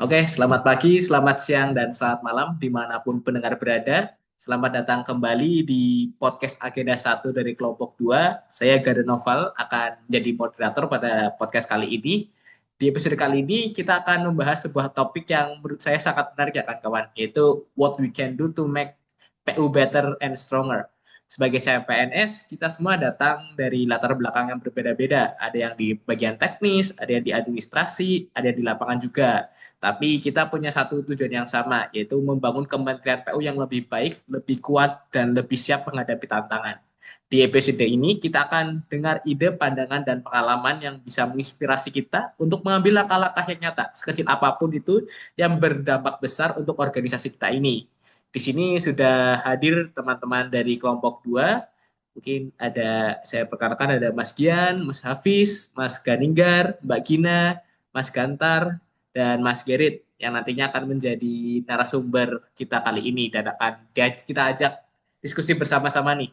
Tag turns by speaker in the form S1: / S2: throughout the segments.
S1: Oke, selamat pagi, selamat siang, dan selamat malam dimanapun pendengar berada. Selamat datang kembali di podcast Agenda Satu dari Kelompok 2. Saya Gada Noval akan menjadi moderator pada podcast kali ini. Di episode kali ini kita akan membahas sebuah topik yang menurut saya sangat menarik ya kawan-kawan, yaitu what we can do to make PU better and stronger. Sebagai CPNS, kita semua datang dari latar belakang yang berbeda-beda. Ada yang di bagian teknis, ada yang di administrasi, ada yang di lapangan juga. Tapi kita punya satu tujuan yang sama, yaitu membangun Kementerian PU yang lebih baik, lebih kuat, dan lebih siap menghadapi tantangan. Di episode ini, kita akan dengar ide, pandangan, dan pengalaman yang bisa menginspirasi kita untuk mengambil langkah-langkah yang nyata, sekecil apapun itu, yang berdampak besar untuk organisasi kita ini. Di sini sudah hadir teman-teman dari kelompok 2. Mungkin ada, saya perkenalkan ada Mas Gian, Mas Hafiz, Mas Ganinggar, Mbak Gina, Mas Gantar, dan Mas Gerit yang nantinya akan menjadi narasumber kita kali ini dan akan kita ajak diskusi bersama-sama nih.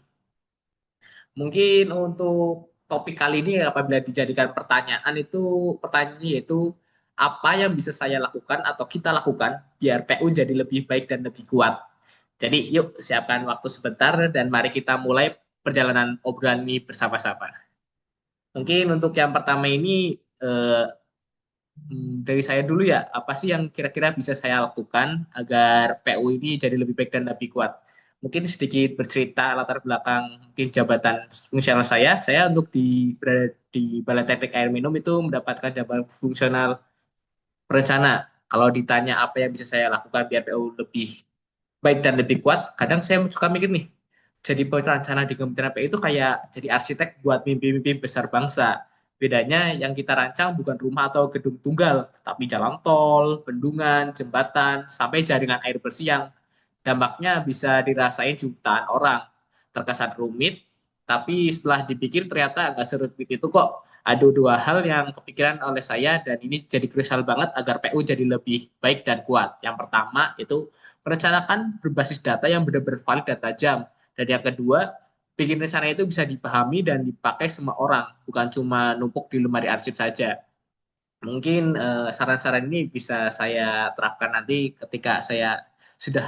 S1: Mungkin untuk topik kali ini apabila dijadikan pertanyaan itu pertanyaannya yaitu apa yang bisa saya lakukan atau kita lakukan biar PU jadi lebih baik dan lebih kuat. Jadi yuk siapkan waktu sebentar dan mari kita mulai perjalanan obrolan ini bersama-sama. Mungkin untuk yang pertama ini eh, dari saya dulu ya, apa sih yang kira-kira bisa saya lakukan agar PU ini jadi lebih baik dan lebih kuat? Mungkin sedikit bercerita latar belakang mungkin jabatan fungsional saya. Saya untuk berada di Balai Teknik Air Minum itu mendapatkan jabatan fungsional perencana. Kalau ditanya apa yang bisa saya lakukan biar PU lebih baik dan lebih kuat, kadang saya suka mikir nih, jadi perencana di Kementerian PU itu kayak jadi arsitek buat mimpi-mimpi besar bangsa. Bedanya yang kita rancang bukan rumah atau gedung tunggal, tapi jalan tol, bendungan, jembatan, sampai jaringan air bersih yang dampaknya bisa dirasain jutaan orang. Terkesan rumit, tapi setelah dipikir ternyata nggak serumit itu kok. Ada dua hal yang kepikiran oleh saya dan ini jadi krusial banget agar PU jadi lebih baik dan kuat. Yang pertama itu merencanakan berbasis data yang benar-benar valid dan tajam. Dan yang kedua, bikin rencana itu bisa dipahami dan dipakai semua orang, bukan cuma numpuk di lemari arsip saja. Mungkin saran-saran ini bisa saya terapkan nanti ketika saya sudah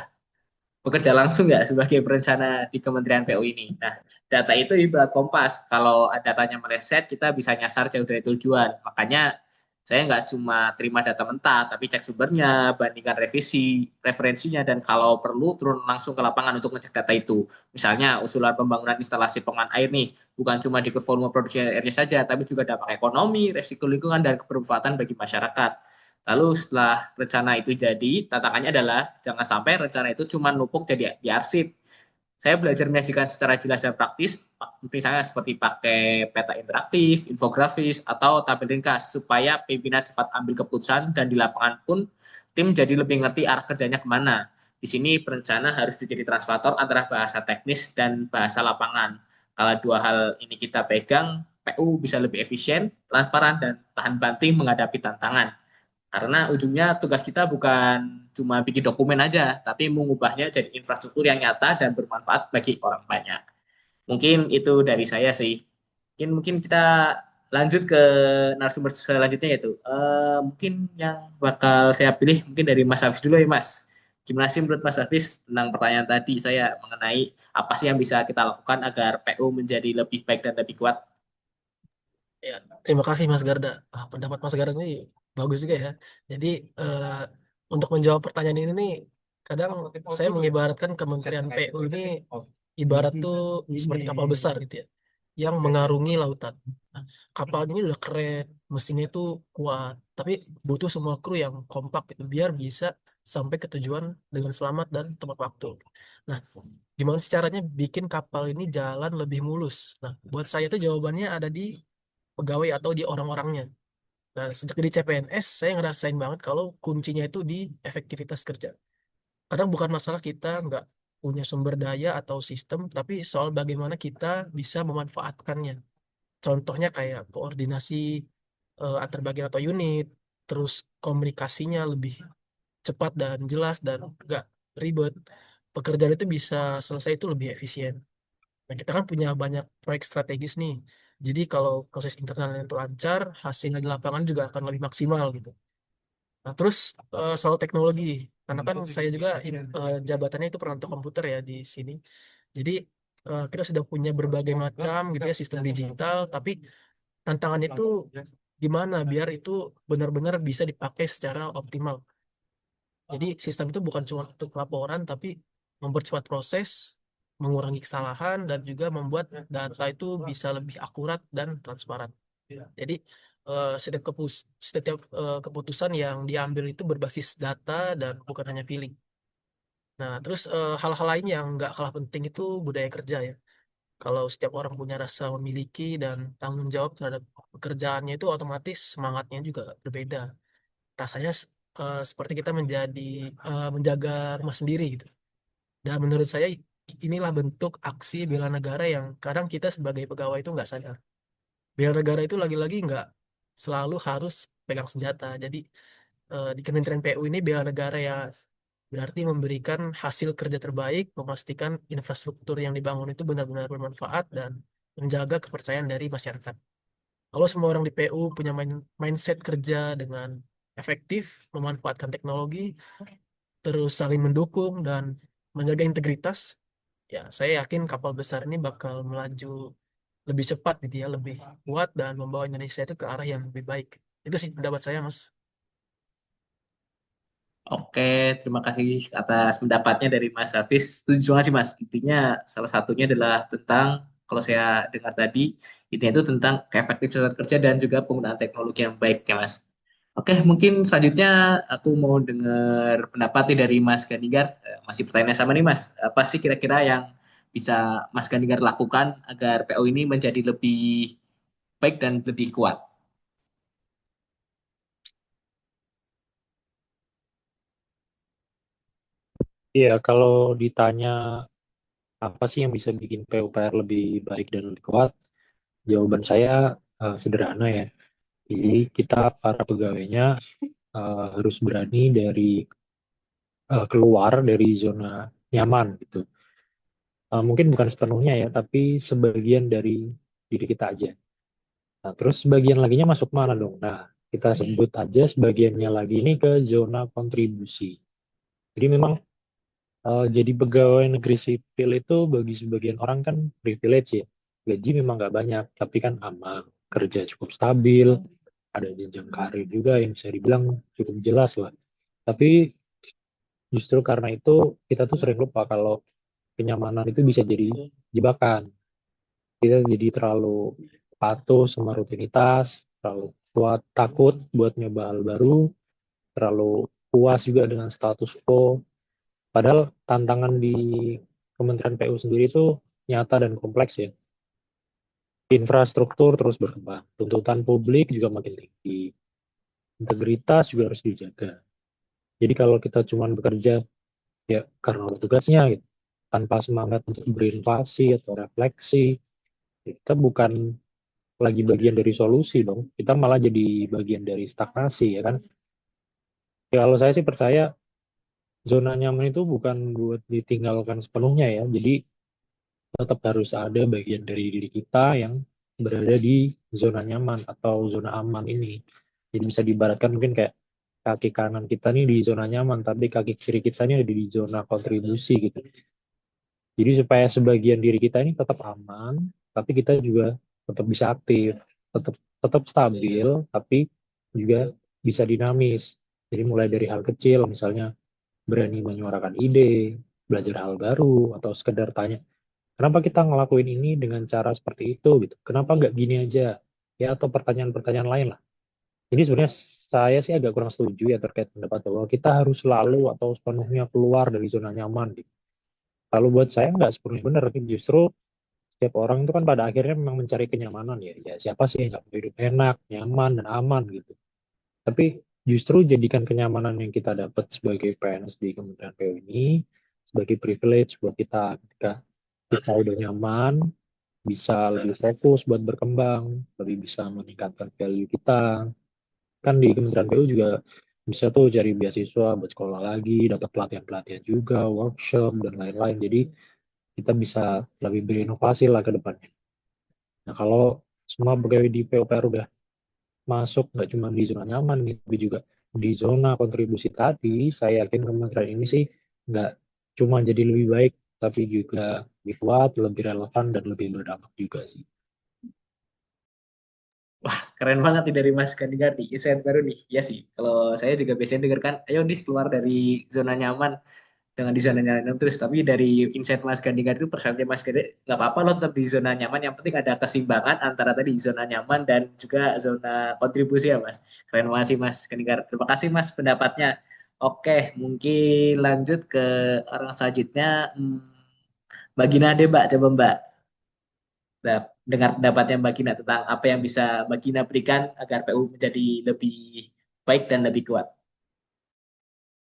S1: bekerja langsung ya sebagai perencana di Kementerian PU ini. Nah, data itu ibarat kompas. Kalau datanya meleset, kita bisa nyasar jauh dari tujuan. Makanya saya nggak cuma terima data mentah, tapi cek sumbernya, bandingkan revisi, referensinya, dan kalau perlu turun langsung ke lapangan untuk ngecek data itu. Misalnya usulan pembangunan instalasi pengolahan air nih, bukan cuma di volume produksi airnya saja, tapi juga dampak ekonomi, resiko lingkungan, dan kebermanfaatan bagi masyarakat. Lalu setelah rencana itu jadi, tantangannya adalah jangan sampai rencana itu cuma numpuk jadi di arsip. Saya belajar menyajikan secara jelas dan praktis, misalnya seperti pakai peta interaktif, infografis, atau tabel ringkas, supaya pimpinan cepat ambil keputusan dan di lapangan pun tim jadi lebih ngerti arah kerjanya kemana. Di sini perencana harus menjadi translator antara bahasa teknis dan bahasa lapangan. Kalau dua hal ini kita pegang, PU bisa lebih efisien, transparan, dan tahan banting menghadapi tantangan. Karena ujungnya tugas kita bukan cuma bikin dokumen aja, tapi mengubahnya jadi infrastruktur yang nyata dan bermanfaat bagi orang banyak. Mungkin itu dari saya sih. Mungkin kita lanjut ke narasumber selanjutnya yaitu mungkin yang bakal saya pilih mungkin dari Mas Hafiz dulu ya Mas. Gimana sih menurut Mas Hafiz tentang pertanyaan tadi saya mengenai apa sih yang bisa kita lakukan agar PU menjadi lebih baik dan lebih kuat?
S2: Ya, terima kasih Mas Garda. Pendapat Mas Garda ini bagus juga ya. Jadi eh, untuk menjawab pertanyaan ini nih, kadang saya mengibaratkan Kementerian PU ini ibarat tuh seperti kapal besar gitu ya, yang mengarungi lautan. Nah, kapal ini udah keren, mesinnya tuh kuat, tapi butuh semua kru yang kompak gitu, biar bisa sampai ke tujuan dengan selamat dan tepat waktu. Nah, gimana sih caranya bikin kapal ini jalan lebih mulus? Nah, buat saya tuh jawabannya ada di pegawai atau di orang-orangnya. Nah, sejak jadi CPNS, saya ngerasain banget kalau kuncinya itu di efektivitas kerja. Kadang bukan masalah kita nggak punya sumber daya atau sistem, tapi soal bagaimana kita bisa memanfaatkannya. Contohnya kayak koordinasi antar bagian atau unit, terus komunikasinya lebih cepat dan jelas dan nggak ribet. Pekerjaan itu bisa selesai itu lebih efisien. Nah, kita kan punya banyak proyek strategis nih. Jadi kalau proses internalnya itu lancar, hasilnya di lapangan juga akan lebih maksimal gitu. Nah, terus soal teknologi, karena kan saya juga jabatannya itu perantu komputer ya di sini. Jadi kita sudah punya berbagai macam gitu ya sistem digital, tapi tantangannya itu gimana biar itu benar-benar bisa dipakai secara optimal. Jadi sistem itu bukan cuma untuk laporan, tapi mempercepat proses, mengurangi kesalahan, dan juga membuat data itu bisa lebih akurat dan transparan. Jadi setiap keputusan yang diambil itu berbasis data dan bukan hanya feeling. Nah, terus hal-hal lain yang nggak kalah penting itu budaya kerja ya. Kalau setiap orang punya rasa memiliki dan tanggung jawab terhadap pekerjaannya itu otomatis semangatnya juga berbeda. Rasanya seperti kita menjaga rumah sendiri gitu. Dan menurut saya inilah bentuk aksi bela negara yang kadang kita sebagai pegawai itu nggak sadar. Bela negara itu lagi-lagi nggak selalu harus pegang senjata. Jadi di Kementerian PU ini bela negara ya berarti memberikan hasil kerja terbaik, memastikan infrastruktur yang dibangun itu benar-benar bermanfaat dan menjaga kepercayaan dari masyarakat. Kalau semua orang di PU punya mindset kerja dengan efektif, memanfaatkan teknologi, terus saling mendukung dan menjaga integritas, ya saya yakin kapal besar ini bakal melaju lebih cepat gitu ya, lebih kuat dan membawa Indonesia itu ke arah yang lebih baik. Itu sih pendapat saya, Mas.
S1: Oke, terima kasih atas pendapatnya dari Mas Hafiz. Setuju banget sih Mas. Intinya salah satunya adalah tentang, kalau saya dengar tadi, intinya itu tentang keefektifan kerja dan juga penggunaan teknologi yang baik ya Mas. Oke, mungkin selanjutnya aku mau dengar pendapat nih dari Mas Ganigar. Masih pertanyaan sama nih Mas. Apa sih kira-kira yang bisa Mas Ganigar lakukan agar PO ini menjadi lebih baik dan lebih kuat?
S3: Iya, kalau ditanya apa sih yang bisa bikin PUPR lebih baik dan lebih kuat, jawaban saya sederhana ya. Jadi kita para pegawainya harus berani keluar dari zona nyaman gitu. Mungkin bukan sepenuhnya ya, tapi sebagian dari diri kita aja. Nah, terus sebagian laginya masuk mana dong? Nah, kita sebut aja sebagiannya lagi ini ke zona kontribusi. Jadi memang jadi pegawai negeri sipil itu bagi sebagian orang kan privilege ya. Gaji memang nggak banyak, tapi kan aman, kerja cukup stabil, ada jenjang karir juga yang bisa dibilang cukup jelas lah. Tapi justru karena itu kita tuh sering lupa kalau kenyamanan itu bisa jadi jebakan. Kita jadi terlalu patuh sama rutinitas, terlalu kuat takut buat nyoba hal baru, terlalu puas juga dengan status quo. Padahal tantangan di Kementerian PU sendiri itu nyata dan kompleks ya. Infrastruktur terus berkembang, tuntutan publik juga makin tinggi, integritas juga harus dijaga. Jadi kalau kita cuma bekerja ya karena udah tugasnya gitu, tanpa semangat untuk berinovasi atau refleksi, ya kita bukan lagi bagian dari solusi dong. Kita malah jadi bagian dari stagnasi ya kan. Ya kalau saya sih percaya zona nyaman itu bukan buat ditinggalkan sepenuhnya ya. Jadi tetap harus ada bagian dari diri kita yang berada di zona nyaman atau zona aman ini. Jadi bisa diibaratkan mungkin kayak kaki kanan kita nih di zona nyaman, tapi kaki kiri kita nih ada di zona kontribusi gitu. Jadi supaya sebagian diri kita ini tetap aman, tapi kita juga tetap bisa aktif, tetap tetap stabil, tapi juga bisa dinamis. Jadi mulai dari hal kecil, misalnya berani menyuarakan ide, belajar hal baru, atau sekedar tanya, kenapa kita ngelakuin ini dengan cara seperti itu gitu? Kenapa nggak gini aja? Ya atau pertanyaan-pertanyaan lain lah. Jadi sebenarnya saya sih agak kurang setuju ya terkait pendapat bahwa kita harus selalu atau sepenuhnya keluar dari zona nyaman gitu. Kalau buat saya nggak sepenuhnya benar, tapi justru setiap orang itu kan pada akhirnya memang mencari kenyamanan ya. Ya siapa sih yang nggak mau hidup enak, nyaman dan aman gitu. Tapi justru jadikan kenyamanan yang kita dapat sebagai PNS di Kementerian PU ini sebagai privilege buat kita ketika kita udah nyaman, bisa lebih fokus buat berkembang, lebih bisa meningkatkan value kita. Kan di Kementerian PU juga bisa tuh cari beasiswa buat sekolah lagi, dapat pelatihan-pelatihan juga, workshop, dan lain-lain. Jadi kita bisa lebih berinovasi lah ke depannya. Nah kalau semua pegawai di PUPR udah masuk, nggak cuma di zona nyaman, gitu, tapi juga di zona kontribusi tadi, saya yakin kementerian ini sih nggak cuma jadi lebih baik, tapi juga lebih kuat, lebih relevan, dan lebih berdampak juga sih.
S1: Keren banget nih dari Mas Gandigardi, insight baru nih. Ya sih, kalau saya juga biasanya dengarkan, ayo nih keluar dari zona nyaman, dengan di zona nyaman terus. Tapi dari insight Mas Gandigardi itu perspektif Mas Gandigardi, nggak apa-apa loh tetap di zona nyaman, yang penting ada keseimbangan antara tadi zona nyaman dan juga zona kontribusi ya Mas. Keren banget sih Mas Gandigardi. Terima kasih Mas pendapatnya. Oke, mungkin lanjut ke orang selanjutnya. Mbak Gina deh Mbak, coba Mbak. Nah, dengar pendapatnya Mbak Gina tentang apa yang bisa Mbak Gina berikan agar PU menjadi lebih baik dan lebih kuat.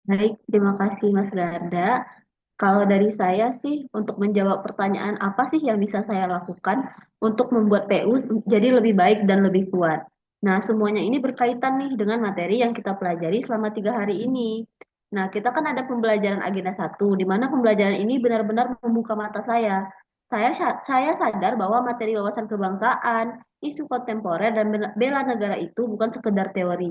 S4: Baik, terima kasih Mas Garda. Kalau dari saya sih, untuk menjawab pertanyaan apa sih yang bisa saya lakukan untuk membuat PU jadi lebih baik dan lebih kuat. Nah, semuanya ini berkaitan nih dengan materi yang kita pelajari selama 3 hari ini. Nah, kita kan ada pembelajaran agenda satu, di mana pembelajaran ini benar-benar membuka mata saya. Saya sadar bahwa materi wawasan kebangsaan, isu kontemporer, dan bela negara itu bukan sekedar teori,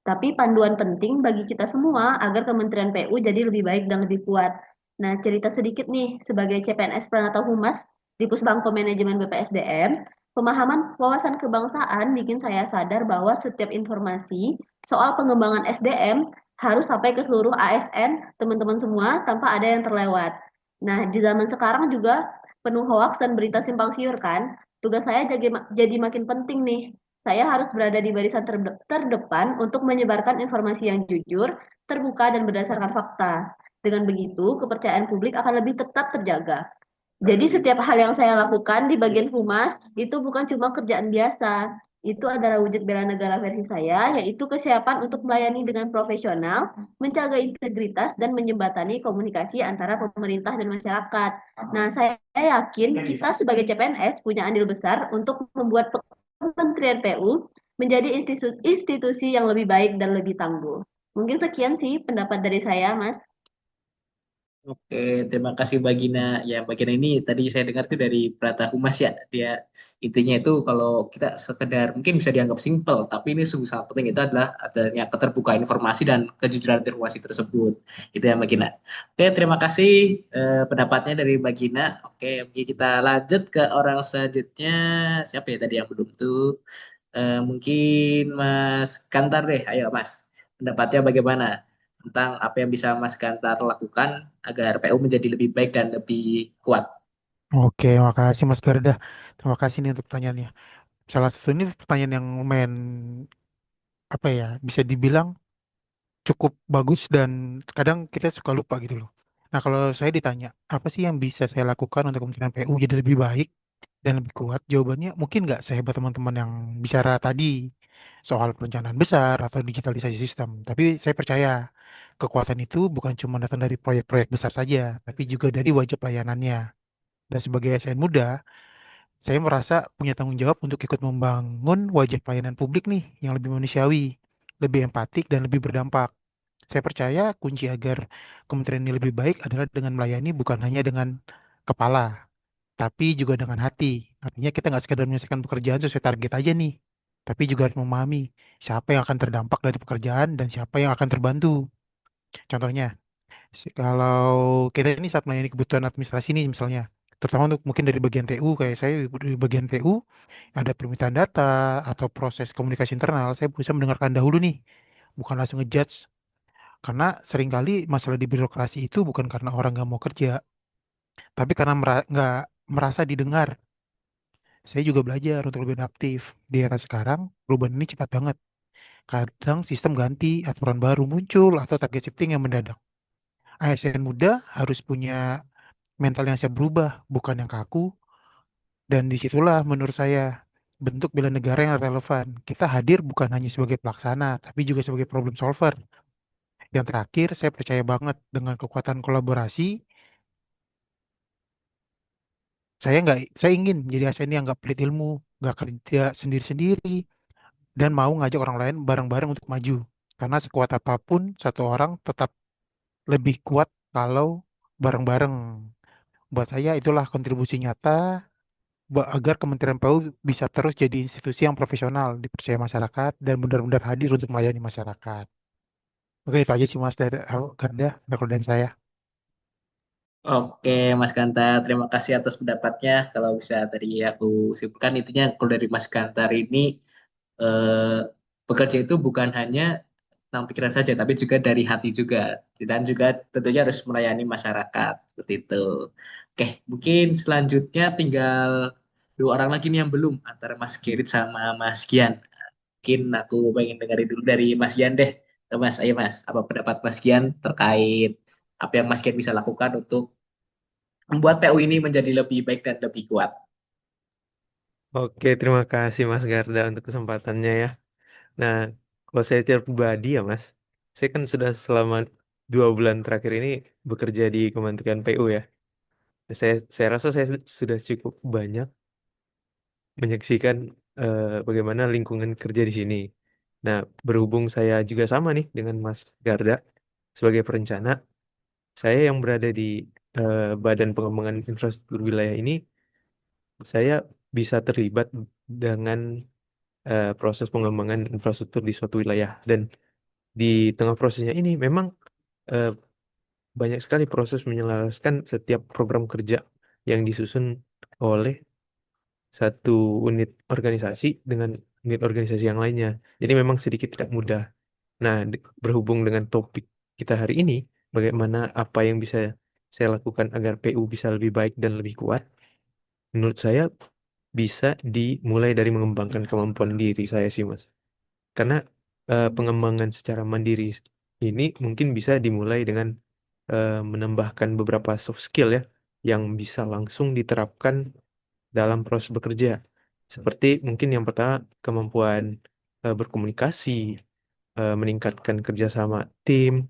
S4: tapi panduan penting bagi kita semua agar Kementerian PU jadi lebih baik dan lebih kuat. Nah, cerita sedikit nih, sebagai CPNS Pranata Humas di Pusbangko Manajemen BPSDM, pemahaman wawasan kebangsaan bikin saya sadar bahwa setiap informasi soal pengembangan SDM harus sampai ke seluruh ASN, teman-teman semua, tanpa ada yang terlewat. Nah, di zaman sekarang juga penuh hoaks dan berita simpang siur kan, tugas saya jadi makin penting nih. Saya harus berada di barisan terdepan untuk menyebarkan informasi yang jujur, terbuka, dan berdasarkan fakta. Dengan begitu, kepercayaan publik akan lebih tetap terjaga. Jadi setiap hal yang saya lakukan di bagian humas itu bukan cuma kerjaan biasa. Itu adalah wujud bela negara versi saya, yaitu kesiapan untuk melayani dengan profesional, menjaga integritas, dan menjembatani komunikasi antara pemerintah dan masyarakat. Nah, saya yakin kita sebagai CPNS punya andil besar untuk membuat Kementerian PU menjadi institusi yang lebih baik dan lebih tangguh. Mungkin sekian sih pendapat dari saya, Mas.
S1: Oke, terima kasih Bagina. Ya, Bagina ini tadi saya dengar tuh dari Prata Humas ya. Dia intinya itu kalau kita sekedar mungkin bisa dianggap simpel, tapi ini sungguh sangat penting itu adalah adanya keterbukaan informasi dan kejujuran informasi tersebut. Itu ya Bagina. Oke, terima kasih pendapatnya dari Bagina. Oke, mungkin kita lanjut ke orang selanjutnya. Siapa ya tadi yang belum tuh? Mungkin Mas Kantar deh. Ayo Mas, pendapatnya bagaimana tentang apa yang bisa Mas Kantar lakukan agar PU menjadi lebih baik dan lebih kuat?
S5: Oke, makasih Mas Garda. Terima kasih nih untuk pertanyaannya. Salah satu ini pertanyaan yang lumayan apa ya, bisa dibilang cukup bagus dan kadang kita suka lupa gitu loh. Nah, kalau saya ditanya, apa sih yang bisa saya lakukan untuk kementerian PU jadi lebih baik dan lebih kuat? Jawabannya mungkin nggak sehebat teman-teman yang bicara tadi soal perencanaan besar atau digitalisasi sistem. Tapi saya percaya kekuatan itu bukan cuma datang dari proyek-proyek besar saja, tapi juga dari wajah pelayanannya. Dan sebagai ASN muda, saya merasa punya tanggung jawab untuk ikut membangun wajah pelayanan publik nih yang lebih manusiawi, lebih empatik, dan lebih berdampak. Saya percaya kunci agar kementerian ini lebih baik adalah dengan melayani bukan hanya dengan kepala, tapi juga dengan hati. Artinya kita nggak sekedar menyelesaikan pekerjaan sesuai target aja nih, tapi juga harus memahami siapa yang akan terdampak dari pekerjaan dan siapa yang akan terbantu. Contohnya, kalau kita ini saat melayani kebutuhan administrasi nih misalnya, terutama untuk mungkin dari bagian TU, kayak saya di bagian TU, ada permintaan data atau proses komunikasi internal, saya bisa mendengarkan dahulu nih, bukan langsung ngejudge. Karena seringkali masalah di birokrasi itu bukan karena orang nggak mau kerja, tapi karena nggak merasa didengar. Saya juga belajar untuk lebih aktif. Di era sekarang, perubahan ini cepat banget. Kadang sistem ganti, aturan baru muncul, atau target shifting yang mendadak. ASN muda harus punya mental yang siap berubah, bukan yang kaku. Dan disitulah menurut saya bentuk bela negara yang relevan. Kita hadir bukan hanya sebagai pelaksana, tapi juga sebagai problem solver. Yang terakhir, saya percaya banget dengan kekuatan kolaborasi. Saya ingin menjadi ASN yang nggak pelit ilmu, nggak kerja sendiri-sendiri, dan mau ngajak orang lain bareng-bareng untuk maju. Karena sekuat apapun, satu orang tetap lebih kuat kalau bareng-bareng. Buat saya itulah kontribusi nyata agar Kementerian PU bisa terus jadi institusi yang profesional, dipercaya masyarakat, dan benar-benar hadir untuk melayani masyarakat. Oke, itu aja sih Mas dari Garda, kalau dari saya.
S1: Oke, Mas Gantar, terima kasih atas pendapatnya. Kalau bisa tadi aku simpulkan, intinya kalau dari Mas Gantar ini eh, bekerja itu bukan hanya tentang pikiran saja, tapi juga dari hati juga. Dan juga tentunya harus melayani masyarakat, seperti itu. Oke, mungkin selanjutnya tinggal dua orang lagi nih yang belum, antara Mas Gerit sama Mas Gian. Mungkin aku pengen dengerin dulu dari Mas Gian deh. Mas, ayo Mas, apa pendapat Mas Gian terkait apa yang Mas Gian bisa lakukan untuk membuat PU ini menjadi lebih baik dan lebih kuat?
S6: Oke, terima kasih Mas Garda untuk kesempatannya ya. Nah, kalau saya secara pribadi ya Mas, saya kan sudah selama 2 bulan terakhir ini bekerja di Kementerian PU ya. Saya rasa saya sudah cukup banyak menyaksikan bagaimana lingkungan kerja di sini. Nah, berhubung saya juga sama nih dengan Mas Garda sebagai perencana, saya yang berada di Badan Pengembangan Infrastruktur Wilayah ini, saya bisa terlibat dengan proses pengembangan infrastruktur di suatu wilayah. Dan di tengah prosesnya ini memang eh, banyak sekali proses menyelaraskan setiap program kerja yang disusun oleh satu unit organisasi dengan unit organisasi yang lainnya. Jadi memang sedikit tidak mudah. Nah, berhubung dengan topik kita hari ini, bagaimana apa yang bisa saya lakukan agar PU bisa lebih baik dan lebih kuat, menurut saya bisa dimulai dari mengembangkan kemampuan diri saya sih, Mas. Karena pengembangan secara mandiri ini mungkin bisa dimulai dengan menambahkan beberapa soft skill ya, yang bisa langsung diterapkan dalam proses bekerja. Seperti mungkin yang pertama kemampuan berkomunikasi, meningkatkan kerjasama tim,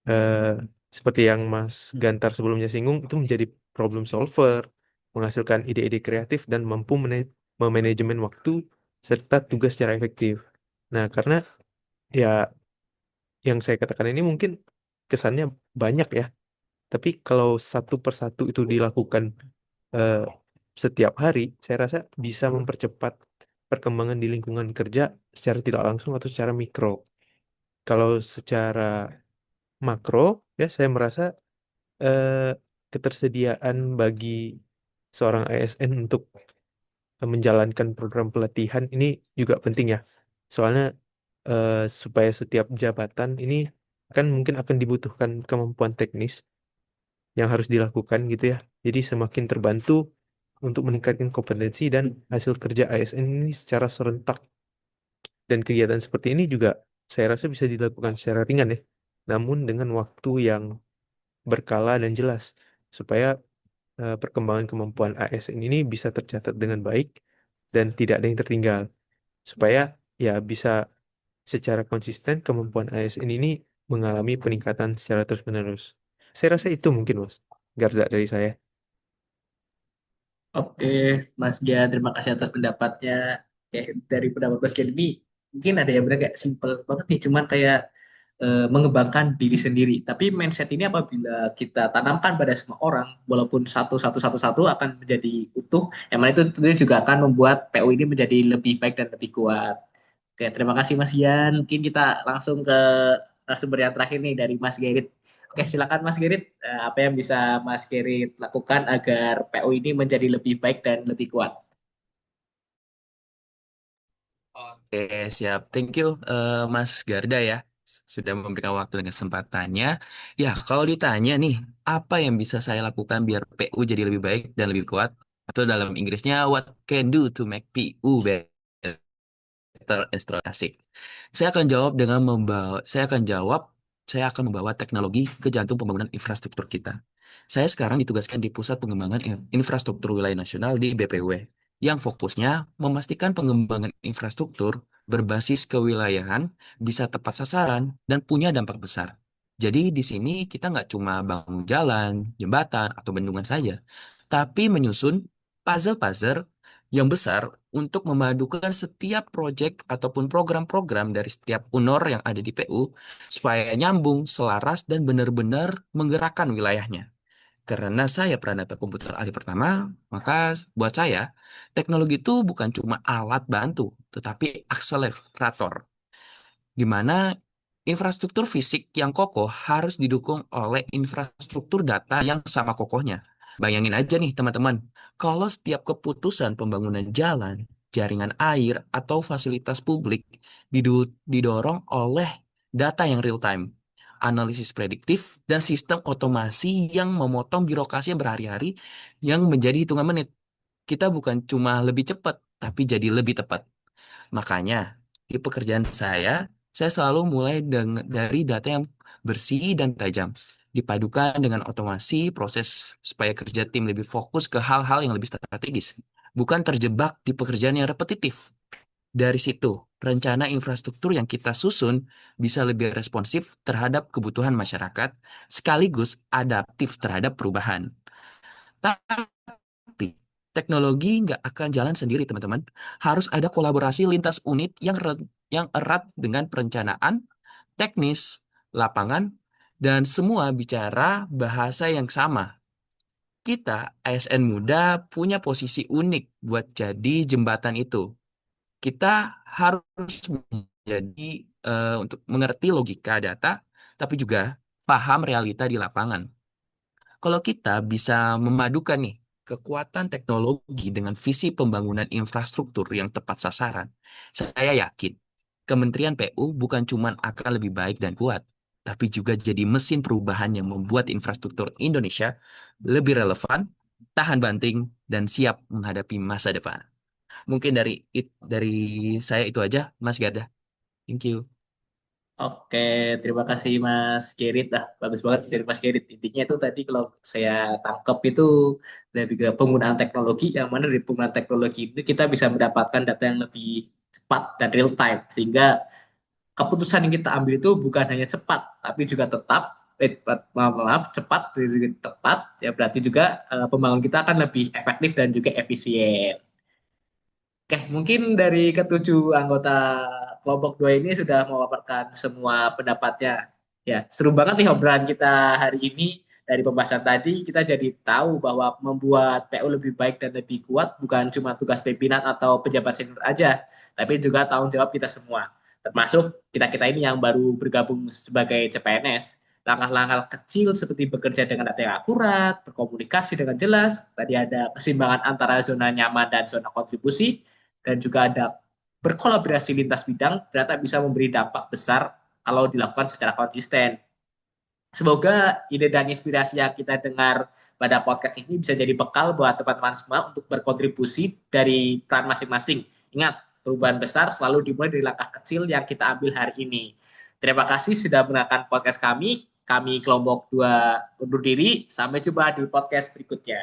S6: eh, seperti yang Mas Gantar sebelumnya singgung, itu menjadi problem solver, menghasilkan ide-ide kreatif dan mampu memanajemen waktu serta tugas secara efektif. Nah, karena ya yang saya katakan ini mungkin kesannya banyak ya, tapi kalau satu persatu itu dilakukan eh, setiap hari, saya rasa bisa mempercepat perkembangan di lingkungan kerja secara tidak langsung atau secara mikro. Kalau secara makro, ya saya merasa eh, ketersediaan bagi seorang ASN untuk menjalankan program pelatihan ini juga penting ya. Soalnya supaya setiap jabatan ini kan mungkin akan dibutuhkan kemampuan teknis yang harus dilakukan gitu ya. Jadi semakin terbantu untuk meningkatkan kompetensi dan hasil kerja ASN ini secara serentak. Dan kegiatan seperti ini juga saya rasa bisa dilakukan secara ringan ya. Namun dengan waktu yang berkala dan jelas supaya perkembangan kemampuan ASN ini bisa tercatat dengan baik dan tidak ada yang tertinggal. Supaya ya bisa secara konsisten kemampuan ASN ini mengalami peningkatan secara terus-menerus. Saya rasa itu mungkin Mas, Garda dari saya.
S1: Oke, Mas Gian, terima kasih atas pendapatnya. Oke, dari pendapat Mas Gian ini mungkin ada yang benar kayak simple banget nih, cuman kayak mengembangkan diri sendiri. Tapi mindset ini apabila kita tanamkan pada semua orang, walaupun satu akan menjadi utuh, yang mana itu tentunya juga akan membuat PU ini menjadi lebih baik dan lebih kuat. Oke, terima kasih Mas Gian. Mungkin kita langsung ke narasumber yang terakhir nih dari Mas Gerit. Oke, silakan Mas Gerit. Apa yang bisa Mas Gerit lakukan agar PU ini menjadi lebih baik dan lebih kuat?
S7: Oke, siap. Thank you, Mas Garda ya, sudah memberikan waktu dan kesempatannya. Ya, kalau ditanya nih, apa yang bisa saya lakukan biar PU jadi lebih baik dan lebih kuat? Atau dalam Inggrisnya, what can do to make PU better and stronger? Asik. Saya akan membawa teknologi ke jantung pembangunan infrastruktur kita. Saya sekarang ditugaskan di Pusat Pengembangan Infrastruktur Wilayah Nasional di BPW, yang fokusnya memastikan pengembangan infrastruktur berbasis kewilayahan bisa tepat sasaran dan punya dampak besar. Jadi di sini kita nggak cuma bangun jalan, jembatan, atau bendungan saja, tapi menyusun puzzle-puzzle yang besar untuk memadukan setiap proyek ataupun program-program dari setiap UNOR yang ada di PU supaya nyambung, selaras, dan benar-benar menggerakkan wilayahnya. Karena saya peranata komputer ahli pertama, maka buat saya, teknologi itu bukan cuma alat bantu, tetapi akselerator, di mana Infrastruktur fisik yang kokoh harus didukung oleh infrastruktur data yang sama kokohnya. Bayangin aja nih teman-teman, kalau setiap keputusan pembangunan jalan, jaringan air, atau fasilitas publik didorong oleh data yang real time, analisis prediktif, dan sistem otomasi yang memotong birokrasi yang berhari-hari yang menjadi hitungan menit. Kita bukan cuma lebih cepat, tapi jadi lebih tepat. Makanya, di pekerjaan saya selalu mulai dari data yang bersih dan tajam, dipadukan dengan otomasi proses supaya kerja tim lebih fokus ke hal-hal yang lebih strategis, bukan terjebak di pekerjaan yang repetitif. Dari situ, rencana infrastruktur yang kita susun bisa lebih responsif terhadap kebutuhan masyarakat, sekaligus adaptif terhadap perubahan. Tapi teknologi nggak akan jalan sendiri, teman-teman. Harus ada kolaborasi lintas unit yang erat dengan perencanaan, teknis, lapangan, dan semua bicara bahasa yang sama. Kita, ASN muda, punya posisi unik buat jadi jembatan itu. Kita harus menjadi untuk mengerti logika data, tapi juga paham realita di lapangan. Kalau kita bisa memadukan nih kekuatan teknologi dengan visi pembangunan infrastruktur yang tepat sasaran, saya yakin Kementerian PU bukan cuma akan lebih baik dan kuat, tapi juga jadi mesin perubahan yang membuat infrastruktur Indonesia lebih relevan, tahan banting, dan siap menghadapi masa depan. Mungkin dari saya itu aja, Mas Garda. Thank you.
S1: Oke, terima kasih Mas Gerit. Bagus banget dari Mas Gerit. Intinya itu tadi kalau saya tangkap itu lebih ke penggunaan teknologi, yang mana dari penggunaan teknologi itu kita bisa mendapatkan data yang lebih cepat dan real time. Sehingga keputusan yang kita ambil itu bukan hanya cepat, tapi juga tetap, maaf, cepat, juga tepat, ya berarti juga pembangunan kita akan lebih efektif dan juga efisien. Oke, mungkin dari ketujuh anggota kelompok dua ini sudah memaparkan semua pendapatnya. Ya, seru banget nih obrolan kita hari ini. Dari pembahasan tadi, kita jadi tahu bahwa membuat PU lebih baik dan lebih kuat bukan cuma tugas pimpinan atau pejabat senior aja, tapi juga tanggung jawab kita semua. Termasuk kita-kita ini yang baru bergabung sebagai CPNS. Langkah-langkah kecil seperti bekerja dengan data yang akurat, berkomunikasi dengan jelas, tadi ada keseimbangan antara zona nyaman dan zona kontribusi, dan juga ada berkolaborasi lintas bidang, ternyata bisa memberi dampak besar kalau dilakukan secara konsisten. Semoga ide dan inspirasi yang kita dengar pada podcast ini bisa jadi bekal buat teman-teman semua untuk berkontribusi dari peran masing-masing. Ingat, perubahan besar selalu dimulai dari langkah kecil yang kita ambil hari ini. Terima kasih sudah mendengarkan podcast kami. Kami kelompok 2 undur diri. Sampai jumpa di podcast berikutnya.